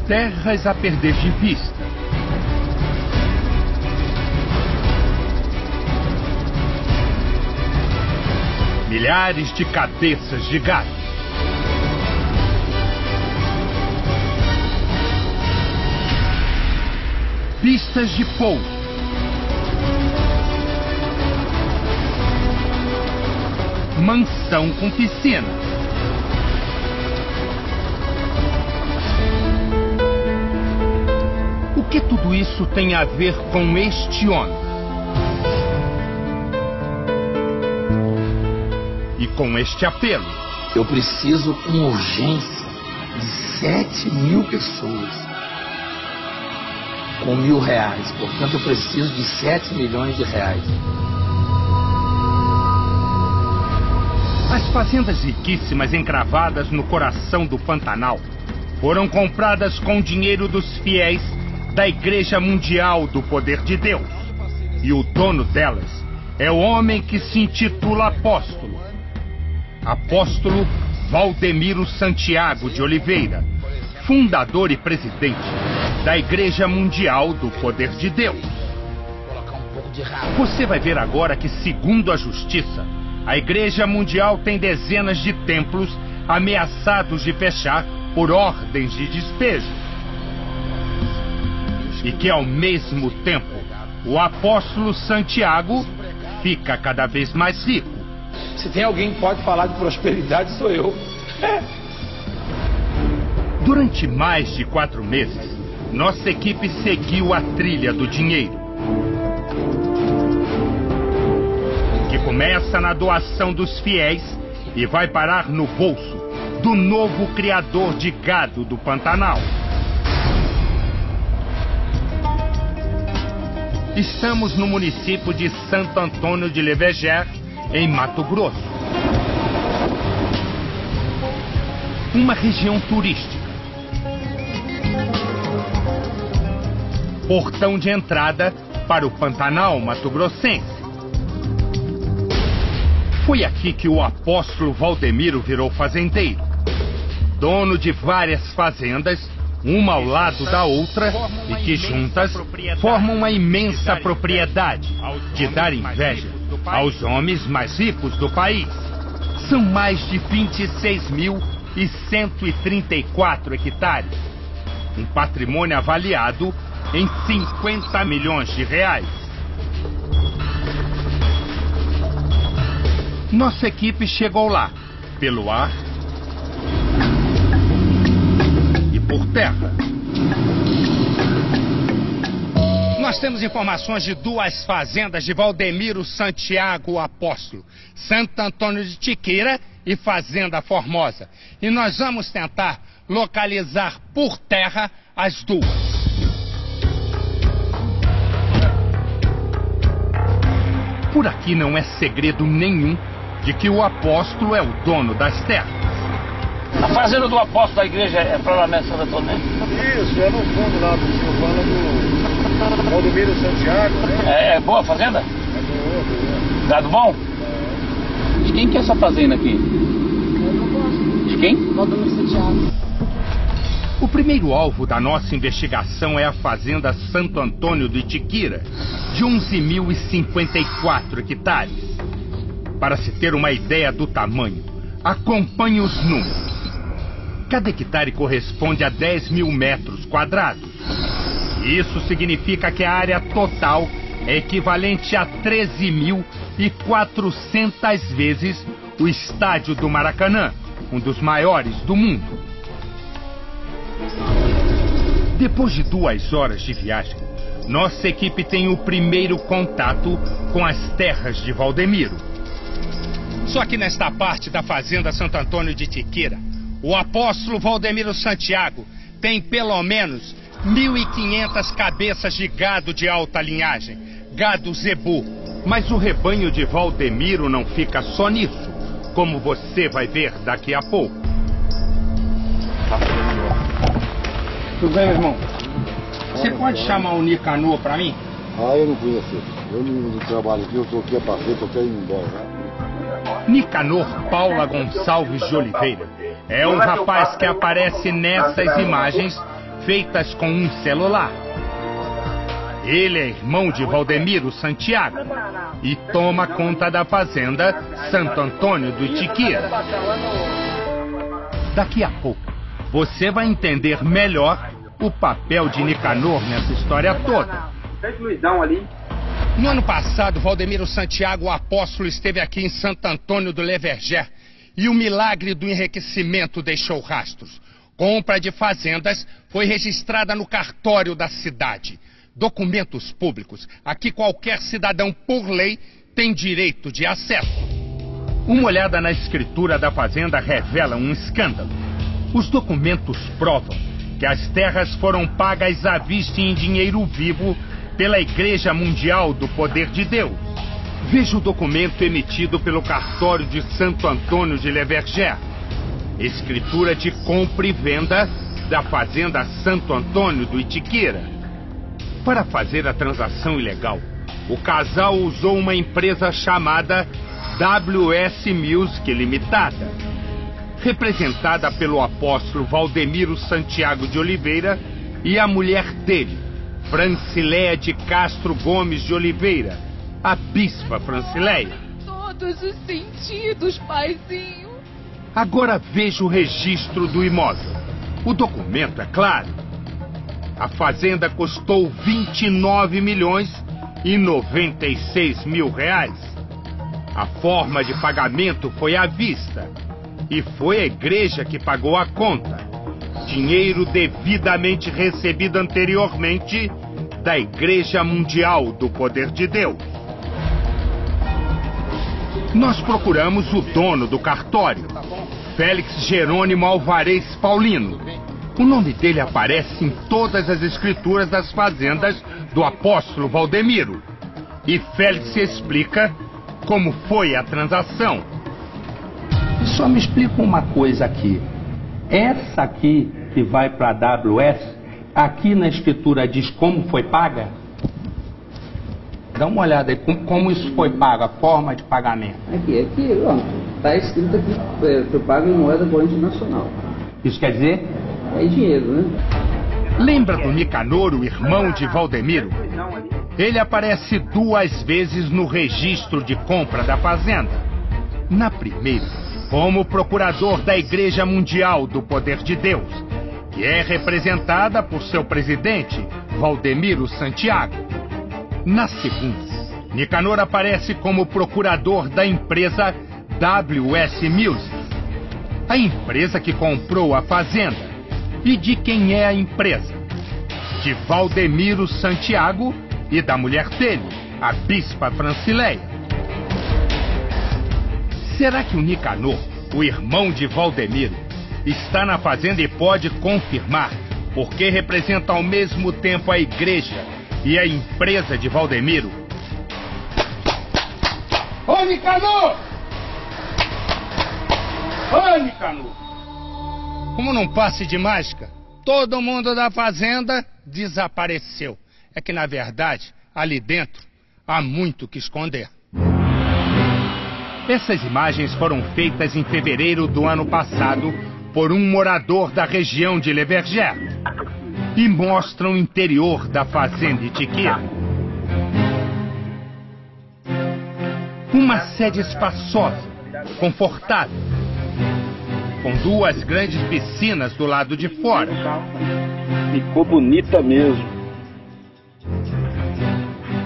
terras a perder de vista. Milhares de cabeças de gado. Pistas de pouso. Mansão com piscina. O que tudo isso tem a ver com este homem? E com este apelo? Eu preciso com urgência de 7.000 pessoas com R$1.000. Portanto, eu preciso de 7 milhões de reais. As fazendas riquíssimas encravadas no coração do Pantanal foram compradas com o dinheiro dos fiéis da Igreja Mundial do Poder de Deus. E o dono delas é o homem que se intitula Apóstolo. Apóstolo Valdemiro Santiago de Oliveira, fundador e presidente da Igreja Mundial do Poder de Deus. Você vai ver agora que, segundo a Justiça, a Igreja Mundial tem dezenas de templos ameaçados de fechar por ordens de despejo. E que, ao mesmo tempo, o apóstolo Santiago fica cada vez mais rico. Se tem alguém que pode falar de prosperidade, sou eu. Durante mais de 4 meses, nossa equipe seguiu a trilha do dinheiro, que começa na doação dos fiéis e vai parar no bolso do novo criador de gado do Pantanal. Estamos no município de Santo Antônio de Leveger, em Mato Grosso. Uma região turística. Portão de entrada para o Pantanal mato-grossense. Foi aqui que o apóstolo Valdemiro virou fazendeiro. Dono de várias fazendas, uma ao lado da outra, e que juntas formam uma imensa propriedade de dar inveja aos homens mais ricos do país. São mais de 26.134 hectares. Um patrimônio avaliado em 50 milhões de reais. Nossa equipe chegou lá, pelo ar e por terra. Nós temos informações de 2 fazendas de Valdemiro Santiago Apóstolo, Santo Antônio de Tiqueira e Fazenda Formosa. E nós vamos tentar localizar por terra as 2. Por aqui não é segredo nenhum de que o apóstolo é o dono das terras. A fazenda do apóstolo da igreja é Parlamento Santo Antônio, né? Isso, é no fundo lá do senhor fala do Valdemiro Santiago, né? É boa a fazenda? É boa. Gado bom? De quem que é essa fazenda aqui? De quem? Valdemiro Santiago. O primeiro alvo da nossa investigação é a fazenda Santo Antônio de Tiqueira, de 11.054 hectares. Para se ter uma ideia do tamanho, acompanhe os números. Cada hectare corresponde a 10.000 metros quadrados. Isso significa que a área total é equivalente a 13.400 vezes o estádio do Maracanã, um dos maiores do mundo. Depois de 2 horas de viagem, nossa equipe tem o primeiro contato com as terras de Valdemiro. Só que nesta parte da fazenda Santo Antônio de Tiqueira, o apóstolo Valdemiro Santiago tem pelo menos 1.500 cabeças de gado de alta linhagem, gado zebu. Mas o rebanho de Valdemiro não fica só nisso, como você vai ver daqui a pouco. Tudo bem, meu irmão? Você pode chamar o Nicanor para mim? Eu não conheço. Eu não trabalho aqui, eu estou aqui a passeio, estou querendo ir embora. Nicanor Paula Gonçalves de Oliveira é um rapaz que aparece nessas imagens feitas com um celular. Ele é irmão de Valdemiro Santiago e toma conta da fazenda Santo Antônio do Itiquira. Daqui a pouco, você vai entender melhor o papel de Nicanor nessa história toda. No ano passado, Valdemiro Santiago, o apóstolo, esteve aqui em Santo Antônio do Leverger e o milagre do enriquecimento deixou rastros. Compra de fazendas foi registrada no cartório da cidade. Documentos públicos a que qualquer cidadão, por lei, tem direito de acesso. Uma olhada na escritura da fazenda revela um escândalo. Os documentos provam que as terras foram pagas à vista em dinheiro vivo pela Igreja Mundial do Poder de Deus. Veja o documento emitido pelo cartório de Santo Antônio de Leverger. Escritura de compra e venda da fazenda Santo Antônio do Itiquira. Para fazer a transação ilegal, o casal usou uma empresa chamada WS Music Limitada, representada pelo apóstolo Valdemiro Santiago de Oliveira e a mulher dele, Francileia de Castro Gomes de Oliveira, a bispa Francileia. Todos os sentidos, paizinho. Agora veja o registro do imóvel. O documento é claro. A fazenda custou 29 milhões e 96 mil reais. A forma de pagamento foi à vista. E foi a igreja que pagou a conta. Dinheiro devidamente recebido anteriormente da Igreja Mundial do Poder de Deus. Nós procuramos o dono do cartório, Félix Jerônimo Alvarez Paulino. O nome dele aparece em todas as escrituras das fazendas do apóstolo Valdemiro. E Félix explica como foi a transação. Só me explica uma coisa aqui. Essa aqui que vai para a AWS, aqui na escritura diz como foi paga? Dá uma olhada aí, como isso foi pago, a forma de pagamento. Aqui, ó, tá escrito aqui, foi pago em moeda corrente nacional. Isso quer dizer? É dinheiro, né? Lembra do Nicanor, o irmão de Valdemiro? Ele aparece 2 vezes no registro de compra da fazenda. Na primeira, como procurador da Igreja Mundial do Poder de Deus, que é representada por seu presidente, Valdemiro Santiago. Na segunda, Nicanor aparece como procurador da empresa WS Music, a empresa que comprou a fazenda. E de quem é a empresa? De Valdemiro Santiago e da mulher dele, a bispa Francileia. Será que o Nicanor, o irmão de Valdemiro, está na fazenda e pode confirmar, porque representa ao mesmo tempo a igreja e a empresa de Valdemiro? Ô Nicanor! Ô Nicanor! Como num passe de mágica, todo mundo da fazenda desapareceu. É que, na verdade, ali dentro há muito o que esconder. Essas imagens foram feitas em fevereiro do ano passado por um morador da região de Leverger e mostram o interior da fazenda Itiquira. Uma sede espaçosa, confortável, com 2 grandes piscinas do lado de fora. Ficou bonita mesmo.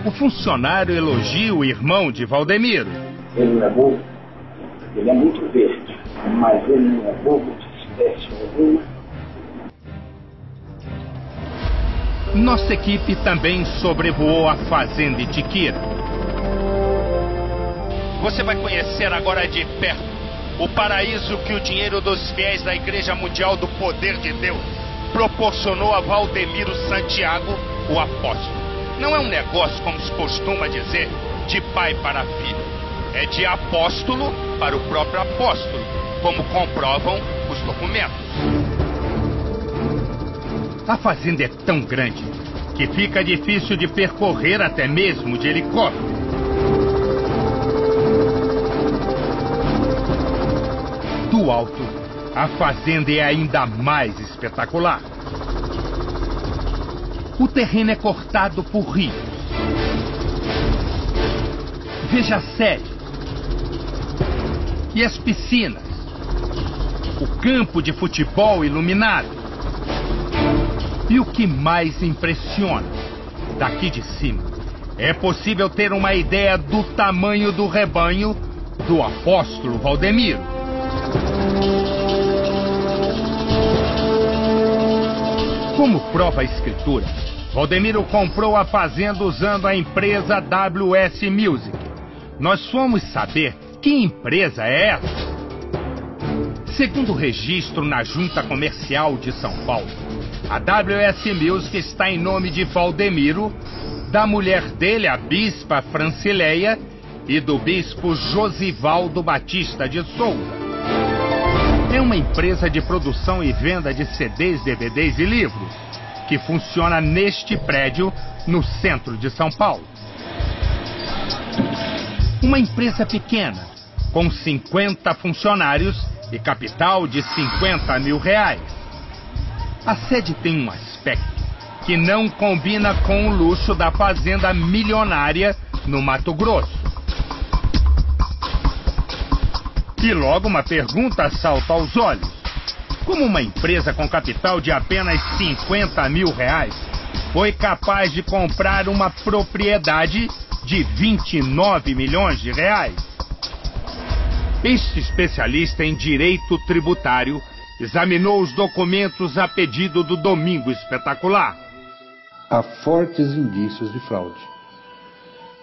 O funcionário elogia o irmão de Valdemiro. Ele não é bobo, ele é muito verde, mas ele não é bobo de espécie alguma. Nossa equipe também sobrevoou a fazenda Itiquira. Você vai conhecer agora de perto o paraíso que o dinheiro dos fiéis da Igreja Mundial do Poder de Deus proporcionou a Valdemiro Santiago, o apóstolo. Não é um negócio, como se costuma dizer, de pai para filho. É de apóstolo para o próprio apóstolo, como comprovam os documentos. A fazenda é tão grande que fica difícil de percorrer até mesmo de helicóptero. Do alto, a fazenda é ainda mais espetacular. O terreno é cortado por rios. Veja a sede. E as piscinas. O campo de futebol iluminado. E o que mais impressiona, daqui de cima, é possível ter uma ideia do tamanho do rebanho do apóstolo Valdemiro. Como prova a escritura, Valdemiro comprou a fazenda usando a empresa WS Music. Nós fomos saber que empresa é essa. Segundo o registro na Junta Comercial de São Paulo, a WS Music está em nome de Valdemiro, da mulher dele, a bispa Francileia, e do bispo Josivaldo Batista de Souza. É uma empresa de produção e venda de CDs, DVDs e livros, que funciona neste prédio, no centro de São Paulo. Uma empresa pequena, com 50 funcionários e capital de R$50 mil. A sede tem um aspecto que não combina com o luxo da fazenda milionária no Mato Grosso. E logo uma pergunta salta aos olhos. Como uma empresa com capital de apenas R$50 mil foi capaz de comprar uma propriedade de R$29 milhões? Este especialista em direito tributário examinou os documentos a pedido do Domingo Espetacular. Há fortes indícios de fraude.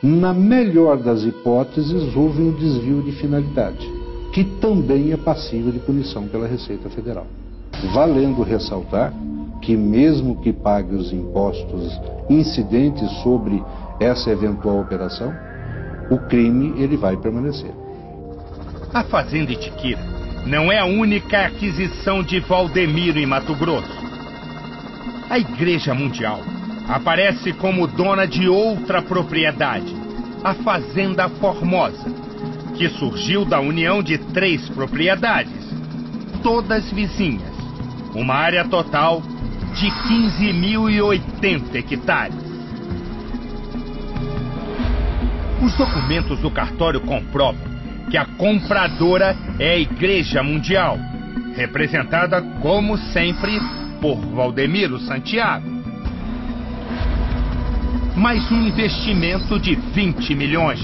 Na melhor das hipóteses, houve um desvio de finalidade, que também é passível de punição pela Receita Federal. Valendo ressaltar que mesmo que pague os impostos incidentes sobre essa eventual operação, o crime ele vai permanecer. A Fazenda Itiquira não é a única aquisição de Valdemiro em Mato Grosso. A Igreja Mundial aparece como dona de outra propriedade, a Fazenda Formosa, que surgiu da união de 3 propriedades, todas vizinhas, uma área total de 15.080 hectares. Os documentos do cartório comprovam que a compradora é a Igreja Mundial, representada, como sempre, por Valdemiro Santiago. Mais um investimento de R$20 milhões.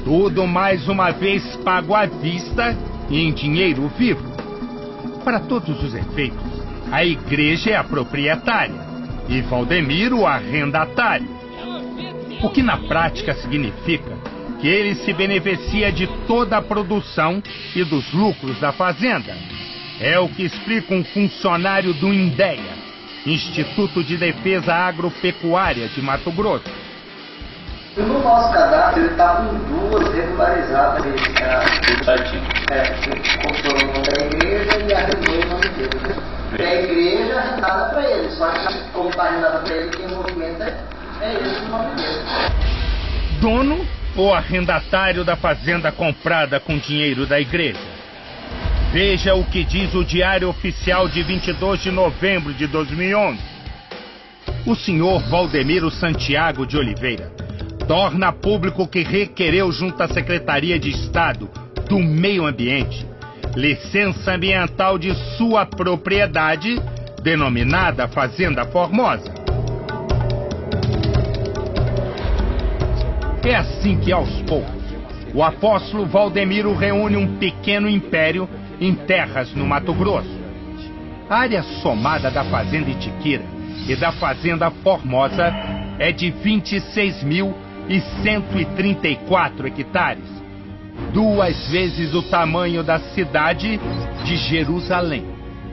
Tudo mais uma vez pago à vista e em dinheiro vivo. Para todos os efeitos, a igreja é a proprietária e Valdemiro o arrendatário. O que na prática significa que ele se beneficia de toda a produção e dos lucros da fazenda. É o que explica um funcionário do INDEA, Instituto de Defesa Agropecuária de Mato Grosso. No nosso cadastro, ele está com 2 regularizadas. Tudo certinho. Comprou o nome da igreja e arrendou o nome dele. E a igreja arrendada para ele, só que como está arrendada para ele, quem movimenta é esse o nome dele. Dono ou arrendatário da fazenda comprada com dinheiro da igreja? Veja o que diz o Diário Oficial de 22 de novembro de 2011. O senhor Valdemiro Santiago de Oliveira torna público que requereu junto à Secretaria de Estado do Meio Ambiente licença ambiental de sua propriedade, denominada Fazenda Formosa. É assim que, aos poucos, o apóstolo Valdemiro reúne um pequeno império em terras no Mato Grosso. A área somada da Fazenda Itiquira e da Fazenda Formosa é de 26.134 hectares, 2 vezes o tamanho da cidade de Jerusalém,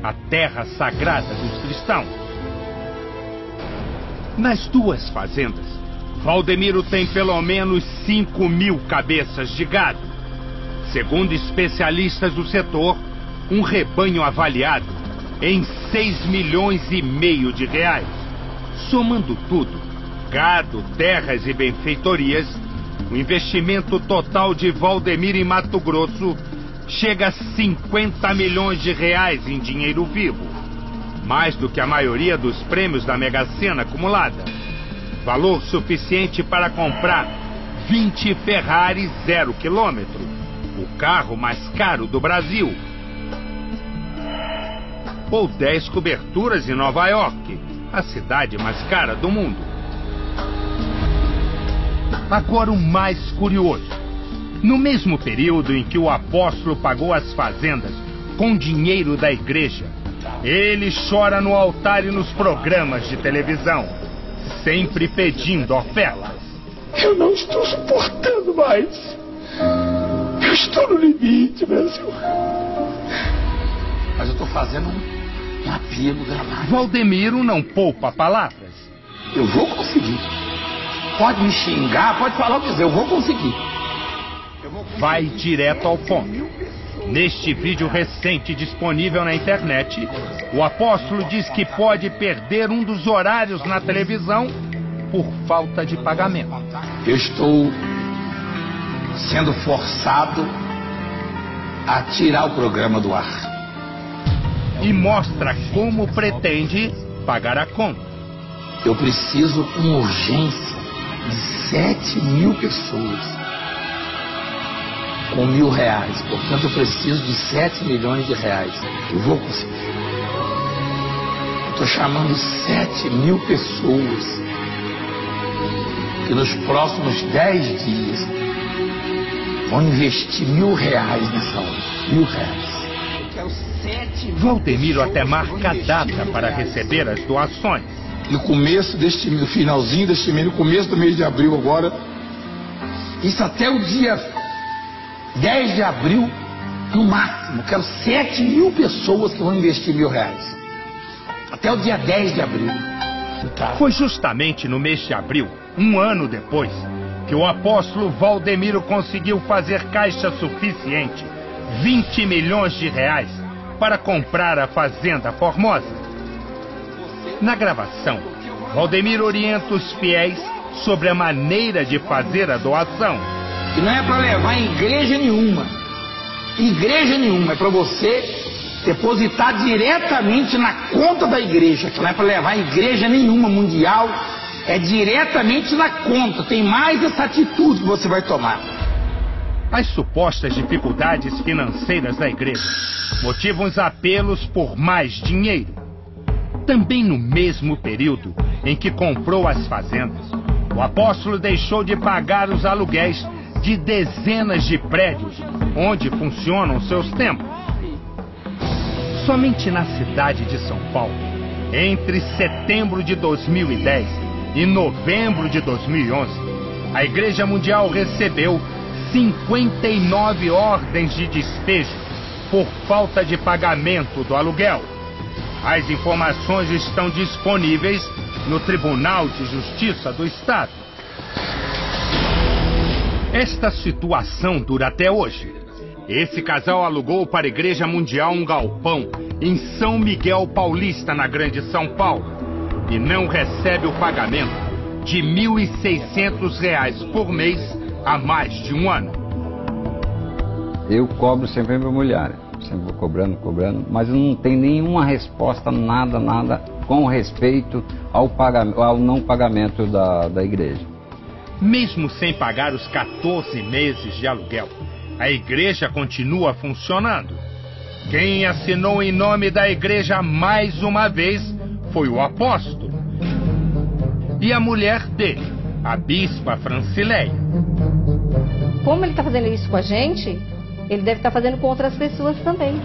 a terra sagrada dos cristãos. Nas 2 fazendas, Valdemiro tem pelo menos 5.000 cabeças de gado. Segundo especialistas do setor, um rebanho avaliado em R$6,5 milhões. Somando tudo, gado, terras e benfeitorias, o investimento total de Valdemiro em Mato Grosso chega a R$50 milhões em dinheiro vivo. mais do que a maioria dos prêmios da Mega Sena acumulada. Valor suficiente para comprar 20 Ferrari 0 km, o carro mais caro do Brasil. Ou 10 coberturas em Nova York, a cidade mais cara do mundo. Agora o mais curioso. No mesmo período em que o apóstolo pagou as fazendas com dinheiro da igreja, ele chora no altar e nos programas de televisão, sempre pedindo ofertas. Eu não estou suportando mais. Eu estou no limite, meu senhor. Mas eu estou fazendo um apelo dramático. Valdemiro não poupa palavras. Eu vou conseguir. Pode me xingar, pode falar o que quiser, eu vou conseguir. Vai direto ao ponto. Neste vídeo recente disponível na internet, o apóstolo diz que pode perder um dos horários na televisão por falta de pagamento. Eu estou sendo forçado a tirar o programa do ar. E mostra como pretende pagar a conta. Eu preciso com urgência de 7.000 pessoas com R$1.000. Portanto, eu preciso de 7 milhões de reais. Eu vou conseguir. Estou chamando 7.000 pessoas que nos próximos 10 dias vão investir R$1.000 nessa obra. R$1.000. Eu quero 7. Valdemiro até marca a data para receber as doações. No começo deste mês, no finalzinho deste mês, no começo do mês de abril agora, isso até o dia 10 de abril, no máximo. Quero 7.000 pessoas que vão investir R$1.000. Até o dia 10 de abril. Foi justamente no mês de abril, um ano depois, que o apóstolo Valdemiro conseguiu fazer caixa suficiente, 20 milhões de reais, para comprar a Fazenda Formosa. Na gravação, Valdemiro orienta os fiéis sobre a maneira de fazer a doação. Que não é para levar em igreja nenhuma. Igreja nenhuma. É para você depositar diretamente na conta da igreja. Que não é para levar em igreja nenhuma mundial. É diretamente na conta. Tem mais essa atitude que você vai tomar. As supostas dificuldades financeiras da igreja motivam os apelos por mais dinheiro. Também no mesmo período em que comprou as fazendas, o apóstolo deixou de pagar os aluguéis de dezenas de prédios onde funcionam seus templos. Somente na cidade de São Paulo, entre setembro de 2010 e novembro de 2011, a Igreja Mundial recebeu 59 ordens de despejo por falta de pagamento do aluguel. As informações estão disponíveis no Tribunal de Justiça do Estado. Esta situação dura até hoje. Esse casal alugou para a Igreja Mundial um galpão em São Miguel Paulista, na Grande São Paulo, e não recebe o pagamento de R$1.600 por mês há mais de um ano. Eu cobro sempre a minha mulher, sempre vou cobrando, mas não tem nenhuma resposta, nada com respeito ao não pagamento da igreja. Mesmo sem pagar os 14 meses de aluguel, a igreja continua funcionando. Quem assinou em nome da igreja mais uma vez foi o apóstolo. E a mulher dele, a bispa Francileia. Como ele está fazendo isso com a gente, ele deve estar fazendo com outras pessoas também.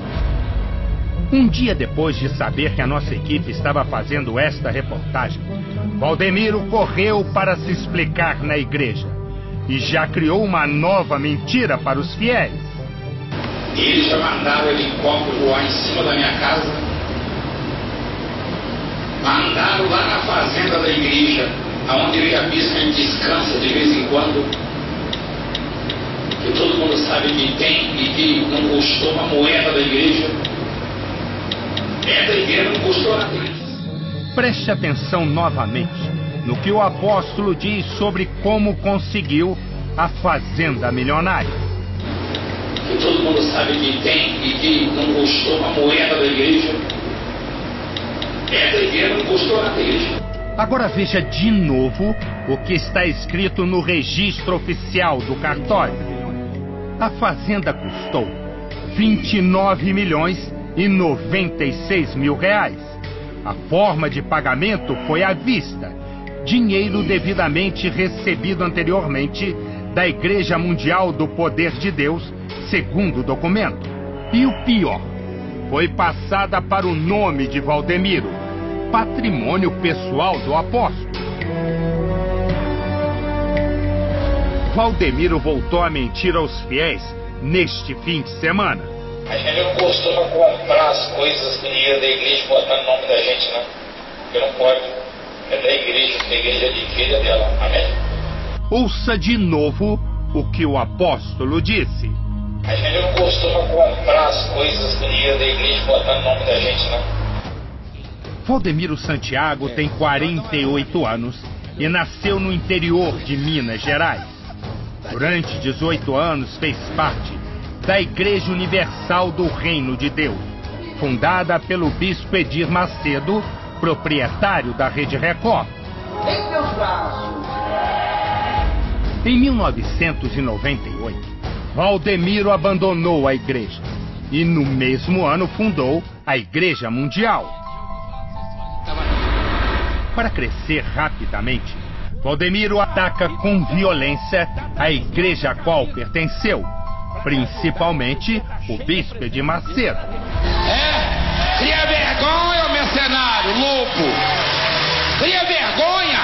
Um dia depois de saber que a nossa equipe estava fazendo esta reportagem, Valdemiro correu para se explicar na igreja e já criou uma nova mentira para os fiéis. Eles já mandaram o helicóptero voar em cima da minha casa, mandaram lá na fazenda da igreja, onde eu e a bispa descansa de vez em quando, que todo mundo sabe que tem e que não custou uma moeda da igreja. Essa igreja não custou nada. Preste atenção novamente no que o apóstolo diz sobre como conseguiu a fazenda milionária. Que todo mundo sabe que tem e que não custou uma moeda da igreja. Dinheiro não custou na igreja. Agora veja de novo o que está escrito no registro oficial do cartório. A fazenda custou 29.096.000 reais. A forma de pagamento foi à vista, dinheiro devidamente recebido anteriormente da Igreja Mundial do Poder de Deus, segundo o documento. E o pior, foi passada para o nome de Valdemiro, patrimônio pessoal do apóstolo. Valdemiro voltou a mentir aos fiéis neste fim de semana. A gente não costuma comprar as coisas com dinheiro da igreja botando o nome da gente, não. Porque não pode. É da igreja, a igreja é de filha dela. Amém? Ouça de novo o que o apóstolo disse. A gente não costuma comprar as coisas com dinheiro da igreja botando o nome da gente, não. Valdemiro Santiago tem 48 anos e nasceu no interior de Minas Gerais. Durante 18 anos fez parte da Igreja Universal do Reino de Deus, fundada pelo bispo Edir Macedo, proprietário da Rede Record. Em meus braços. Em 1998, Valdemiro abandonou a igreja e no mesmo ano fundou a Igreja Mundial. Para crescer rapidamente, Valdemiro ataca com violência a igreja a qual pertenceu, principalmente o bispo de Macedo. Cria vergonha, mercenário, louco! Cria vergonha!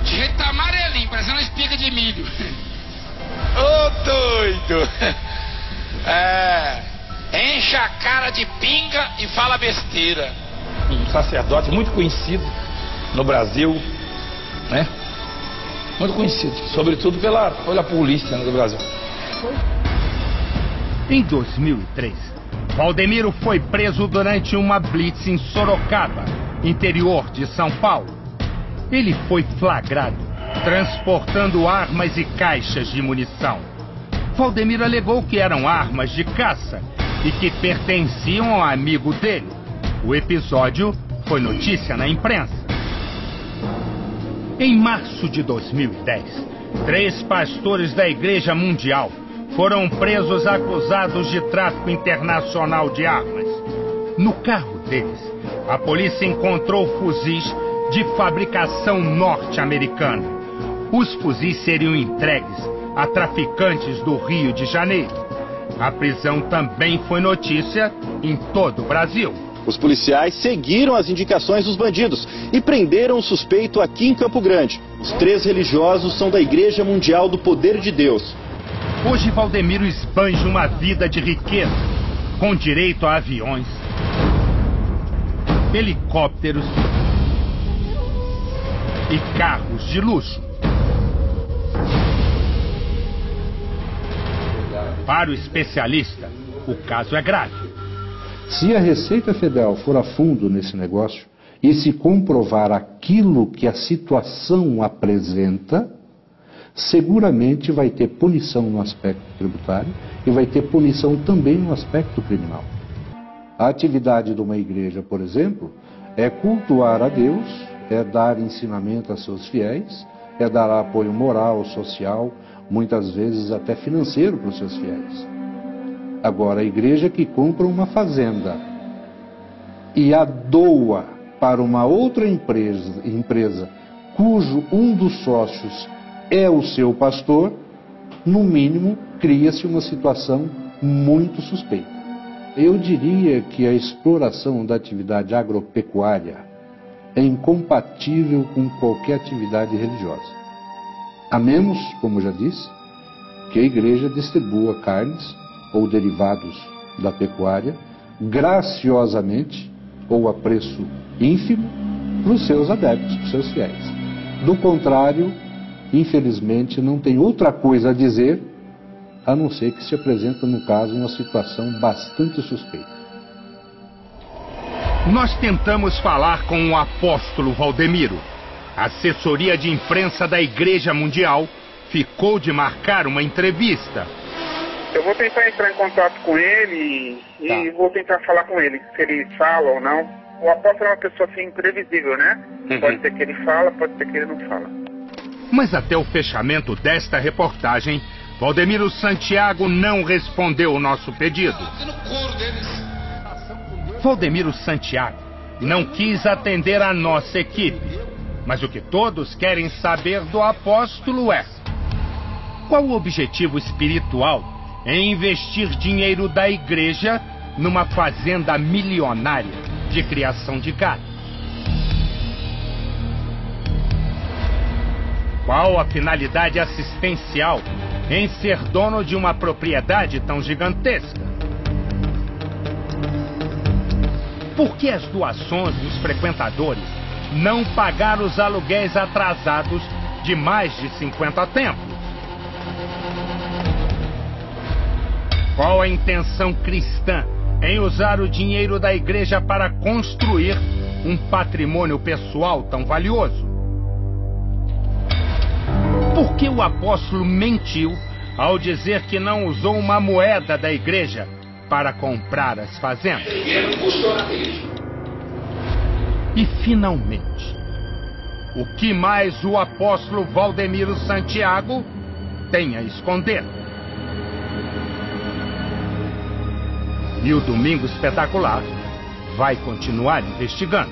O jeito tá amarelinho, parecendo uma espiga de milho. Ô, doido! Enche a cara de pinga e fala besteira. Um sacerdote muito conhecido no Brasil, né? Muito conhecido, sobretudo pela polícia do Brasil. Em 2003, Valdemiro foi preso durante uma blitz em Sorocaba, interior de São Paulo. Ele foi flagrado transportando armas e caixas de munição. Valdemiro alegou que eram armas de caça e que pertenciam ao amigo dele. O episódio foi notícia na imprensa. Em março de 2010, 3 pastores da Igreja Mundial foram presos acusados de tráfico internacional de armas. No carro deles, a polícia encontrou fuzis de fabricação norte-americana. Os fuzis seriam entregues a traficantes do Rio de Janeiro. A prisão também foi notícia em todo o Brasil. Os policiais seguiram as indicações dos bandidos e prenderam o suspeito aqui em Campo Grande. Os 3 religiosos são da Igreja Mundial do Poder de Deus. Hoje Valdemiro esbanja uma vida de riqueza, com direito a aviões, helicópteros e carros de luxo. Para o especialista, o caso é grave. Se a Receita Federal for a fundo nesse negócio e se comprovar aquilo que a situação apresenta, seguramente vai ter punição no aspecto tributário e vai ter punição também no aspecto criminal. A atividade de uma igreja, por exemplo, é cultuar a Deus, é dar ensinamento a seus fiéis, é dar apoio moral, social, muitas vezes até financeiro para os seus fiéis. Agora, a igreja que compra uma fazenda e a doa para uma outra empresa cujo um dos sócios é o seu pastor, no mínimo, cria-se uma situação muito suspeita. Eu diria que a exploração da atividade agropecuária é incompatível com qualquer atividade religiosa. A menos, como já disse, que a igreja distribua carnes ou derivados da pecuária, graciosamente ou a preço ínfimo, para os seus adeptos, para os seus fiéis. Do contrário, infelizmente, não tem outra coisa a dizer, a não ser que se apresenta, no caso, uma situação bastante suspeita. Nós tentamos falar com o apóstolo Valdemiro. A assessoria de imprensa da Igreja Mundial ficou de marcar uma entrevista. Eu vou tentar entrar em contato com ele e vou tentar falar com ele, se ele fala ou não. O apóstolo é uma pessoa assim imprevisível, né? Pode ser que ele fala, pode ser que ele não fala. Mas até o fechamento desta reportagem, Valdemiro Santiago não respondeu o nosso pedido. Valdemiro Santiago não quis atender a nossa equipe. Mas o que todos querem saber do apóstolo é: qual o objetivo espiritual em investir dinheiro da igreja numa fazenda milionária de criação de gado? Qual a finalidade assistencial em ser dono de uma propriedade tão gigantesca? Por que as doações dos frequentadores não pagaram os aluguéis atrasados de mais de 50 templos? Qual a intenção cristã em usar o dinheiro da igreja para construir um patrimônio pessoal tão valioso? Por que o apóstolo mentiu ao dizer que não usou uma moeda da igreja para comprar as fazendas? E finalmente, o que mais o apóstolo Valdemiro Santiago tem a esconder? E o Domingo Espetacular vai continuar investigando.